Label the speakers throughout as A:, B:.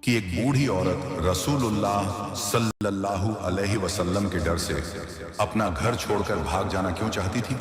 A: کہ ایک بوڑھی عورت رسولullah सल्लल्लाहु अलैहि वसल्लम के डर से अपना घर छोड़कर भाग जाना क्यों चाहती थी।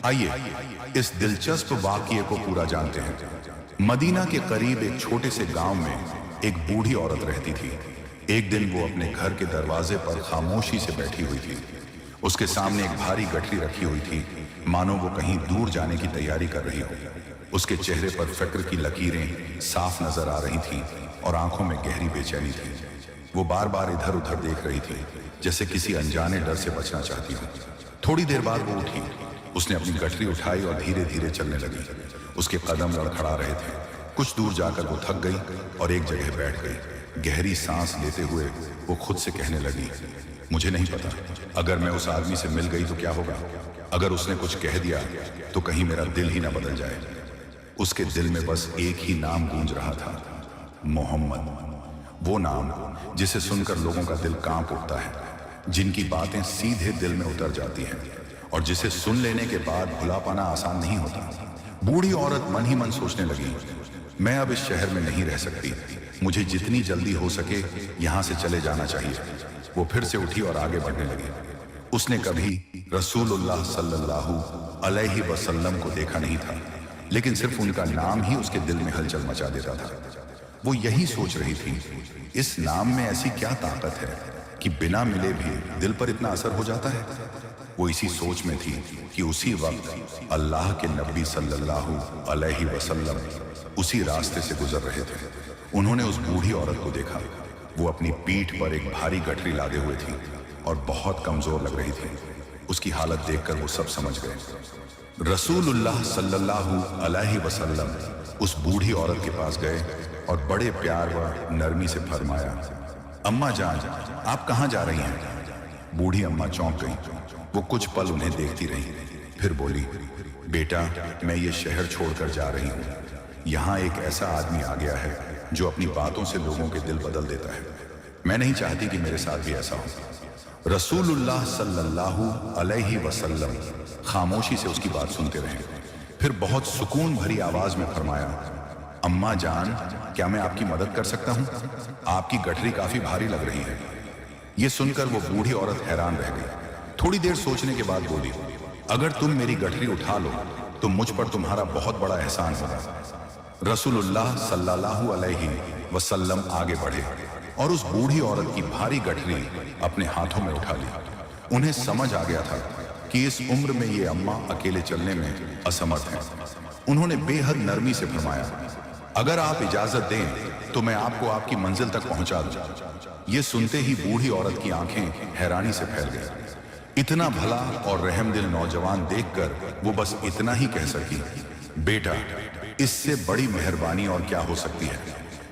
A: आइए इस दिलचस्प वाकये को पूरा जानते हैं। मदीना के करीब एक छोटे से गांव में एक बूढ़ी औरत रहती थी। एक दिन वो अपने घर के दरवाजे पर खामोशी से बैठी हुई थी। उसके सामने एक भारी गठरी रखी हुई थी, मानो वो कहीं दूर जाने की तैयारी कर रही हो। उसके चेहरे पर फिक्र की लकीरें साफ नजर आ रही थीं और आंखों में गहरी बेचैनी थी। वो बार बार इधर उधर देख रही थी, जैसे किसी अनजाने डर से बचना चाहती हो। थोड़ी देर बाद वो उठी, उसने अपनी गठरी उठाई और धीरे धीरे चलने लगी। उसके कदम लड़खड़ा रहे थे। कुछ दूर जाकर वो थक गई और एक जगह बैठ गई। गहरी सांस लेते हुए वो खुद से कहने लगी, मुझे नहीं पता, अगर मैं उस आदमी से मिल गई तो क्या होगा। अगर उसने कुछ कह दिया तो कहीं मेरा दिल ही ना बदल जाए। उसके दिल में बस एक ही नाम गूंज रहा था, मोहम्मद। वो नाम जिसे सुनकर लोगों का दिल कांप उठता है, जिनकी बातें सीधे दिल में उतर जाती हैं और जिसे सुन लेने के बाद भुला पाना आसान नहीं होता। बूढ़ी औरत मन ही मन सोचने लगी, मैं अब इस शहर में नहीं रह सकती, मुझे जितनी जल्दी हो सके यहाँ से चले जाना चाहिए। वो फिर से उठी और आगे बढ़ने लगी। उसने कभी रसूलुल्लाह सल्लल्लाहु अलैहि वसल्लम को देखा नहीं था, लेकिन सिर्फ उनका नाम ही उसके दिल में हलचल मचा देता था। वो यही सोच रही थी, इस नाम में ऐसी क्या ताकत है कि बिना मिले भी दिल पर इतना असर हो जाता है। वो इसी सोच में थी कि उसी वक्त अल्लाह के नबी सल्लल्लाहु अलैहि वसल्लम उसी रास्ते से गुजर रहे थे। उन्होंने उस बूढ़ी औरत को देखा। वो अपनी पीठ पर एक भारी गठरी लादे हुए थी और बहुत कमजोर लग रही थी। उसकी हालत देखकर वो सब समझ गए। रसूलुल्लाह सल्लल्लाहु अलैहि वसल्लम उस बूढ़ी औरत के पास गए और बड़े प्यार व नरमी से फरमाया, अम्मा जान, आप कहाँ जा रही हैं। बूढ़ी अम्मा चौंक गई। वो कुछ पल उन्हें देखती रही, फिर बोली, बेटा, मैं ये शहर छोड़कर जा रही हूँ। यहाँ एक ऐसा आदमी आ गया है जो अपनी बातों से लोगों के दिल बदल देता है। मैं नहीं चाहती कि मेरे साथ भी ऐसा हो। रसूलुल्लाह सल्लल्लाहु अलैहि वसल्लम खामोशी से उसकी बात सुनते रहे, फिर बहुत सुकून भरी आवाज में फरमाया, अम्मा जान, क्या मैं आपकी मदद कर सकता हूँ। आपकी गठरी काफी भारी लग रही है। ये सुनकर वो बूढ़ी औरत हैरान रह गई। थोड़ी देर सोचने के बाद बोली, अगर तुम मेरी गठरी उठा लो तो मुझ पर तुम्हारा बहुत बड़ा एहसान होगा। रसूलुल्लाह सल्लल्लाहु अलैहि वसल्लम आगे बढ़े और उस बूढ़ी औरत की भारी गठरी अपने हाथों में उठा ली। उन्हें समझ आ गया था कि इस उम्र में ये अम्मा अकेले चलने में असमर्थ हैं। उन्होंने बेहद नरमी से फरमाया, अगर आप इजाजत दें तो मैं आपको आपकी मंजिल तक पहुंचा दूं। ये सुनते ही बूढ़ी औरत की आंखें हैरानी से फैल गई। इतना भला और रहमदिल नौजवान देखकर वो बस इतना ही कह सकी, बेटा, इससे बड़ी मेहरबानी और क्या हो सकती है।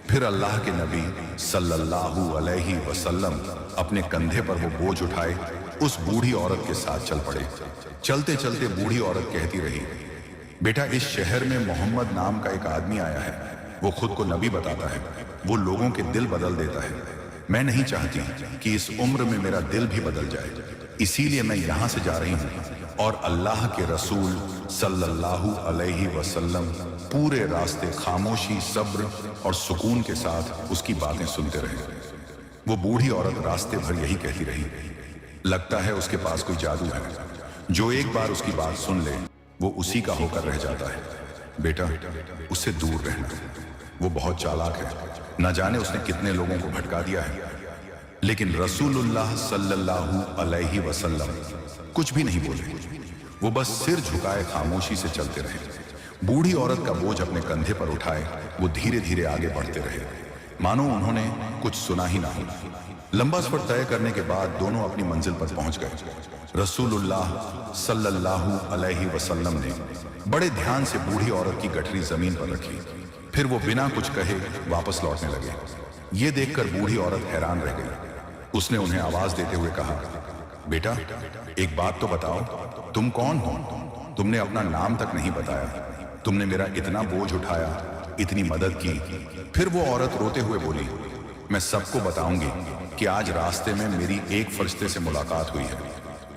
A: फिर अल्लाह के नबी सल्लल्लाहु अलैहि वसल्लम अपने कंधे पर वो बोझ उठाए उस बूढ़ी औरत के साथ चल पड़े। चलते चलते बूढ़ी औरत कहती रही, बेटा, इस शहर में मोहम्मद नाम का एक आदमी आया है। वो खुद को नबी बताता है, वो लोगों के दिल बदल देता है। मैं नहीं चाहती कि इस उम्र में मेरा दिल भी बदल जाए, इसीलिए मैं यहाँ से जा रही हूँ। और अल्लाह के रसूल सल्लल्लाहु अलैहि वसल्लम पूरे रास्ते खामोशी, सब्र और सुकून के साथ उसकी बातें सुनते रहे। वो बूढ़ी औरत रास्ते भर यही कहती रही, लगता है उसके पास कोई जादू है, जो एक बार उसकी बात सुन ले वो उसी का होकर रह जाता है। बेटा, उससे दूर रहना, वो बहुत चालाक है, न जाने उसने कितने लोगों को भटका दिया है। लेकिन रसूलुल्लाह सल्लल्लाहु अलैहि वसल्लम कुछ भी नहीं बोले। वो बस सिर झुकाए खामोशी से चलते रहे। बूढ़ी औरत का बोझ अपने कंधे पर उठाए वो धीरे धीरे आगे बढ़ते रहे, मानो उन्होंने कुछ सुना ही ना हो। लंबा सफर तय करने के बाद दोनों अपनी मंजिल पर पहुंच गए। रसूलुल्लाह सल्लल्लाहु अलैहि वसल्लम ने बड़े ध्यान से बूढ़ी औरत की गठरी जमीन पर रखी, फिर वो बिना कुछ कहे वापस लौटने लगे। ये देखकर बूढ़ी औरत हैरान रह गई। उसने उन्हें आवाज देते हुए कहा, बेटा, एक बात तो बताओ, तुम कौन हो। तुमने अपना नाम तक नहीं बताया। तुमने मेरा इतना बोझ उठाया, इतनी मदद की। फिर वो औरत रोते हुए बोली, मैं सबको बताऊंगी कि आज रास्ते में मेरी एक फरिश्ते से मुलाकात हुई है।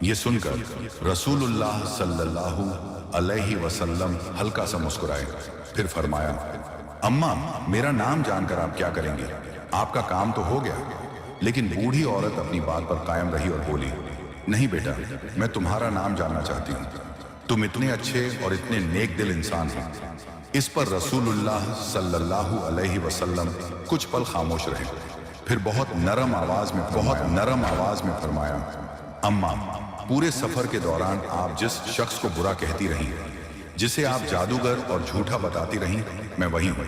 A: ये सुनकर रसूलुल्लाह सल्लल्लाहु अलैहि वसल्लम हल्का सा मुस्कुराए, फिर फरमाया, अम्मा, मेरा नाम जानकर आप क्या करेंगे। आपका काम तो हो गया। लेकिन बूढ़ी औरत अपनी बात पर कायम रही और बोली, नहीं बेटा, मैं तुम्हारा नाम जानना चाहती हूँ। तुम इतने अच्छे और इतने नेक दिल इंसान हैं। इस पर रसूलुल्लाह सल्लल्लाहु अलैहि वसल्लम कुछ पल खामोश रहे, फिर बहुत नरम आवाज में फरमाया, अम्मा, पूरे सफर के दौरान आप जिस शख्स को बुरा कहती रही, जिसे आप जादूगर और झूठा बताती रही, मैं वही हूँ,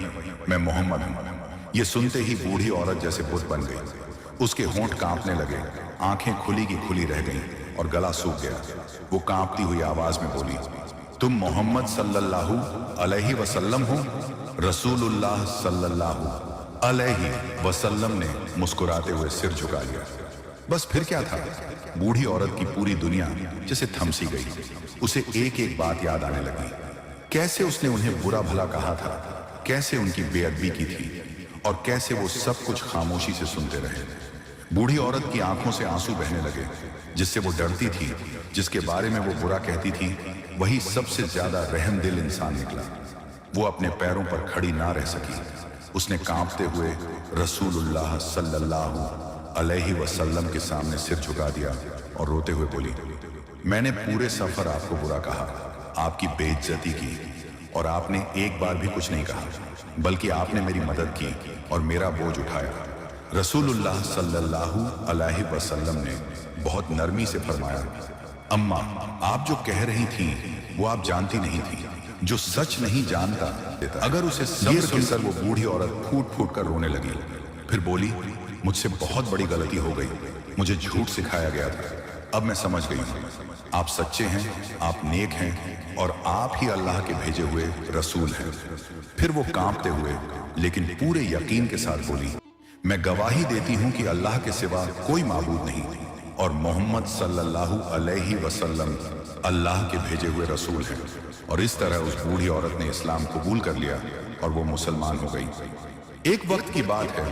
A: मैं मोहम्मद हूँ। ये सुनते ही बूढ़ी औरत जैसे बुत बन गई। उसके होंठ कांपने लगे, आंखें खुली की खुली रह गईं और गला सूख गया। वो कांपती हुई आवाज में बोली, तुम मोहम्मद सल्लल्लाहु अलैहि वसल्लम हो? रसूलुल्लाह सल्लल्लाहु अलैहि वसल्लम ने मुस्कुराते हुए सिर झुका लिया। बस फिर क्या था, बूढ़ी औरत की पूरी दुनिया जैसे थमसी गई। उसे एक एक बात याद आने लगी। कैसे उसने उन्हें बुरा भला कहा था, कैसे उनकी बेअदबी की थी, और कैसे वो सब कुछ खामोशी से सुनते रहे। बूढ़ी औरत की आंखों से आंसू बहने लगे। जिससे वो डरती थी, जिसके बारे में वो बुरा कहती थी, वही सबसे ज्यादा रहम दिल इंसान निकला। वो अपने पैरों पर खड़ी ना रह सकी। उसने कांपते हुए रसूलुल्लाह सल्लल्लाहु अलैहि वसल्लम के सामने सिर झुका दिया और रोते हुए बोली, मैंने पूरे सफर आपको बुरा कहा, आपकी बेइज्जती की, और आपने एक बार भी कुछ नहीं कहा, बल्कि आपने मेरी मदद की और मेरा बोझ उठाया। रसूलुल्लाह सल्लल्लाहु अलैहि वसल्लम ने बहुत नरमी से फरमाया, अम्मा, आप जो कह रही थी वो आप जानती नहीं थी। जो सच नहीं जानता अगर उसे सब सुनकर वो बूढ़ी औरत फूट फूट कर रोने लगी। फिर बोली, मुझसे बहुत बड़ी गलती हो गई, मुझे झूठ सिखाया गया था। अब मैं समझ गई हूँ, आप सच्चे हैं, आप नेक हैं, और आप ही अल्लाह के भेजे हुए रसूल हैं। फिर वो कांपते हुए लेकिन पूरे यकीन के साथ बोली, मैं गवाही देती हूँ कि अल्लाह के सिवा कोई माबूद नहीं, और मोहम्मद सल्लल्लाहु अलैहि वसल्लम अल्लाह के भेजे हुए रसूल हैं। और इस तरह उस बूढ़ी औरत ने इस्लाम कबूल कर लिया और वो मुसलमान हो गई। एक वक्त की बात है,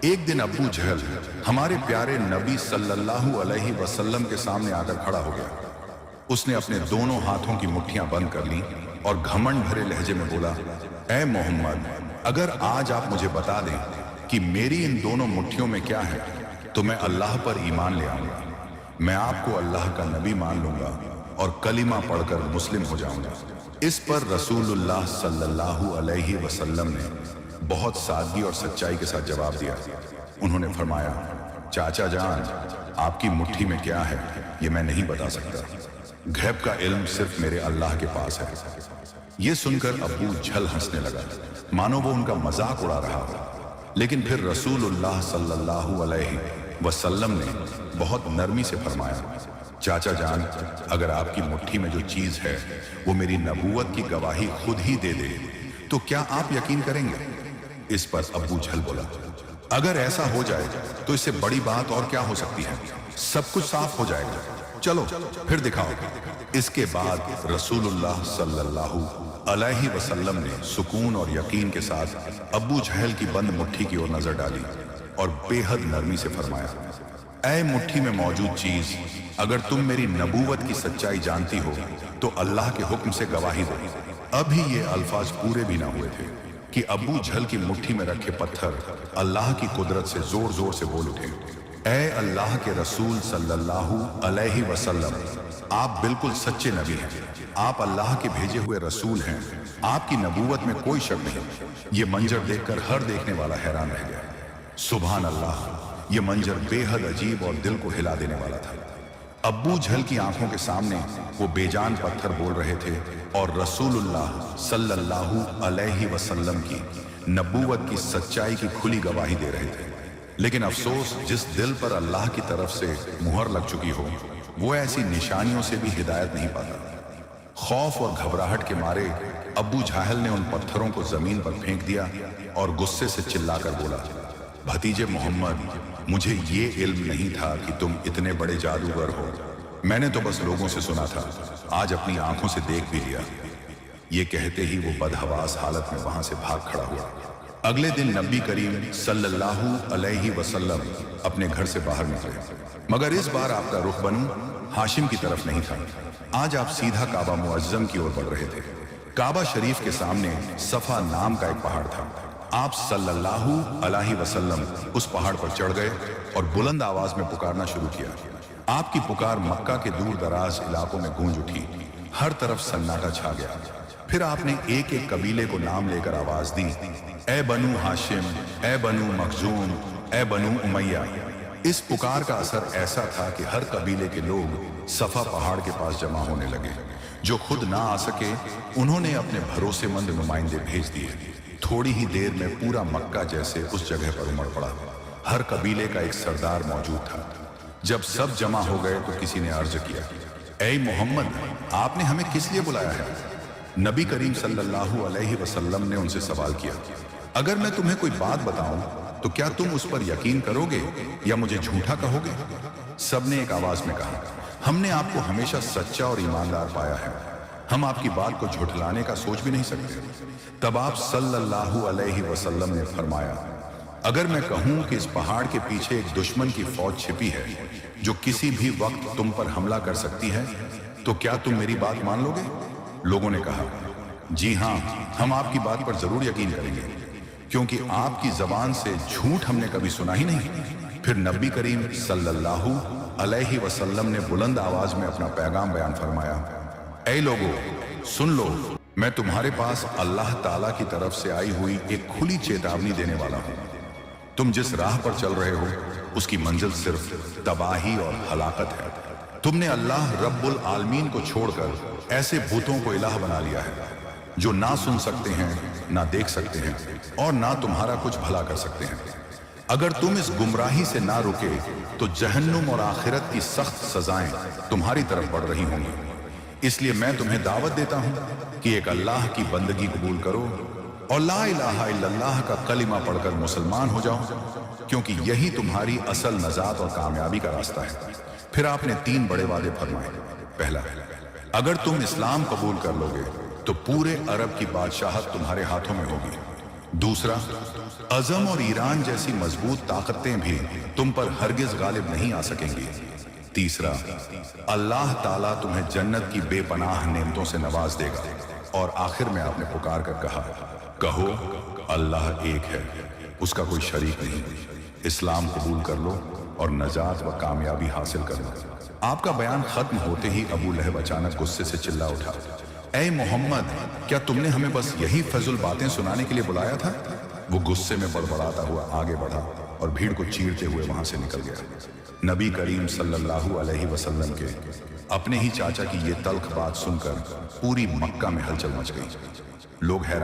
A: एक दिन अबू जहल हमारे प्यारे नबी सल्लल्लाहु अलैहि वसल्लम के सामने आकर खड़ा हो गया। उसने अपने दोनों हाथों की मुट्ठियां बंद कर ली और घमंड भरे लहजे में बोला, ऐ मोहम्मद, अगर आज आप मुझे बता दें कि मेरी इन दोनों मुट्ठियों में क्या है, तो मैं अल्लाह पर ईमान ले आऊंगा। मैं आपको अल्लाह का नबी मान लूंगा और कलिमा पढ़कर मुस्लिम हो जाऊंगा। इस पर रसूलुल्लाह सल्लल्लाहु अलैहि वसल्लम ने बहुत सादगी और सच्चाई के साथ जवाब दिया। उन्होंने फरमाया, चाचा जान, आपकी मुट्ठी में क्या है ये मैं नहीं बता सकता। गैब का इल्म सिर्फ मेरे अल्लाह के पास है। ये सुनकर अबू जहल हंसने लगा, मानो वो उनका मजाक उड़ा रहा हो। लेकिन फिर रसूलुल्लाह सल्लल्लाहु अलैहि वसल्लम ने बहुत नरमी से फरमाया, चाचा जान, अगर आपकी मुट्ठी में जो चीज है वो मेरी नबूवत की गवाही खुद ही दे दे, तो क्या आप यकीन करेंगे? इस पर अबू जहल बोला, अगर ऐसा हो जाए तो इससे बड़ी बात और क्या हो सकती है, सब कुछ साफ हो जाएगा, चलो फिर दिखाओ। इसके बाद रसूलुल्लाह सल्लल्लाहु अलैहि वसल्लम ने सुकून और यकीन के साथ अबू जहल की बंद मुट्ठी की ओर नजर डाली और बेहद नरमी से फरमाया, ऐ मुट्ठी में मौजूद चीज, अगर तुम मेरी नबूवत की सच्चाई जानती हो तो अल्लाह के हुक्म से गवाही दो। अभी ये अल्फाज पूरे भी ना हुए थे कि अबू जहल की मुट्ठी में रखे पत्थर अल्लाह की कुदरत से जोर जोर से बोल उठे, ऐ अल्लाह के रसूल सल्लल्लाहु अलैहि वसल्लम, आप बिल्कुल सच्चे नबी हैं, आप अल्लाह के भेजे हुए रसूल हैं, आपकी नबूवत में कोई शक नहीं। ये मंजर देखकर हर देखने वाला हैरान रह गया। सुभान अल्लाह, ये मंजर बेहद अजीब और दिल को हिला देने वाला था। अबू जहल की आंखों के सामने वो बेजान पत्थर बोल रहे थे और रसूलुल्लाह सल्लल्लाहु अलैहि वसल्लम की नबूवत की सच्चाई की खुली गवाही दे रहे थे। लेकिन अफसोस, जिस दिल पर अल्लाह की तरफ से मुहर लग चुकी हो वो ऐसी निशानियों से भी हिदायत नहीं पाता। खौफ और घबराहट के मारे अबू जहल ने उन पत्थरों को जमीन पर फेंक दिया और गुस्से से चिल्लाकर बोला, भतीजे मोहम्मद, मुझे ये इल्म नहीं था कि तुम इतने बड़े जादूगर हो। मैंने तो बस लोगों से सुना था, आज अपनी आंखों से देख भी लिया। ये कहते ही वो बदहवास हालत में वहां से भाग खड़ा हुआ। अगले दिन नबी करीम सल्लल्लाहु अलैहि वसल्लम अपने घर से बाहर निकले, मगर इस बार आपका रुख बनु हाशिम की तरफ नहीं था। आज आप सीधा काबा मुअज्जम की ओर बढ़ रहे थे। काबा शरीफ के सामने सफा नाम का एक पहाड़ था। आप सल्लल्लाहु अलैहि वसल्लम उस पहाड़ पर चढ़ गए और बुलंद आवाज में पुकारना शुरू किया। आपकी पुकार मक्का के दूर दराज इलाकों में गूंज उठी। हर तरफ सन्नाटा छा गया। फिर आपने एक एक कबीले को नाम लेकर आवाज दी, ए बनु हाशिम, ए बनु मखजूम, ए बनु उमैया। इस पुकार का असर ऐसा था कि हर कबीले के लोग सफा पहाड़ के पास जमा होने लगे। जो खुद ना आ सके उन्होंने अपने भरोसेमंद नुमाइंदे भेज दिए। थोड़ी ही देर में पूरा मक्का जैसे उस जगह पर उमड़ पड़ा। हर कबीले का एक सरदार मौजूद था। जब सब जमा हो गए तो किसी ने अर्ज किया, ऐ मोहम्मद, आपने हमें किस लिए बुलाया है? नबी करीम सल्लल्लाहु अलैहि वसल्लम ने उनसे सवाल किया, अगर मैं तुम्हें कोई बात बताऊं तो क्या तुम उस पर यकीन करोगे या मुझे झूठा कहोगे? सबने एक आवाज में कहा, हमने आपको हमेशा सच्चा और ईमानदार पाया है, हम आपकी बात को झुठलाने का सोच भी नहीं सकते। तब आप सल्लल्लाहु अलैहि वसल्लम ने फरमाया, अगर मैं कहूं कि इस पहाड़ के पीछे एक दुश्मन की फौज छिपी है जो किसी भी वक्त तुम पर हमला कर सकती है, तो क्या तुम मेरी बात मान लोगे? लोगों ने कहा, जी हां, हम आपकी बात पर जरूर यकीन करेंगे, क्योंकि आपकी जबान से झूठ हमने कभी सुना ही नहीं। फिर नबी करीम सल्लल्लाहु अलैहि वसल्लम ने बुलंद आवाज में अपना पैगाम बयान फरमाया, ऐ लोगों, सुन लो, मैं तुम्हारे पास अल्लाह ताला की तरफ से आई हुई एक खुली चेतावनी देने वाला हूं। तुम जिस राह पर चल रहे हो उसकी मंजिल सिर्फ तबाही और हलाकत है। तुमने अल्लाह रब्बुल आलमीन को छोड़कर ऐसे भूतों को इलाह बना लिया है जो ना सुन सकते हैं, ना देख सकते हैं और ना तुम्हारा कुछ भला कर सकते हैं। अगर तुम इस गुमराही से ना रुके तो जहन्नुम और आखिरत की सख्त सजाएं तुम्हारी तरफ बढ़ रही होंगी। इसलिए मैं तुम्हें दावत देता हूं कि एक अल्लाह की बंदगी कबूल करो और ला इलाहा इल्लल्लाह का कलिमा पढ़कर मुसलमान हो जाओ, क्योंकि यही तुम्हारी असल नजात और कामयाबी का रास्ता है। फिर आपने 3 बड़े वादे फरमाए। पहला, अगर तुम इस्लाम कबूल कर लोगे तो पूरे अरब की बादशाहत तुम्हारे हाथों में होगी। दूसरा, अज़म और ईरान जैसी मजबूत ताकतें भी तुम पर हरगिज गालिब नहीं आ सकेंगी। तीसरा, अल्लाह ताला तुम्हें जन्नत की बेपनाह नेमतों से नवाज देगा। और आखिर में आपने पुकार कर कहा, कहो अल्लाह एक है, उसका कोई शरीक नहीं। इस्लाम कबूल कर लो और नजात व कामयाबी हासिल कर लो। आपका बयान खत्म होते ही अबू लहब अचानक गुस्से से चिल्ला उठा, ऐ मोहम्मद, क्या तुमने हमें बस यही फजूल बातें सुनाने के लिए बुलाया था? वो गुस्से में बड़बड़ाता हुआ आगे बढ़ा और भीड़ को चीरते हुए वहां से निकल गया। नबी करीम सल्लल्लाहु अलैहि वसल्लम के अपने ही चाचा की ये तल्ख बात सुनकर पूरी मक्का में हलचल मच गई। लोग हैरान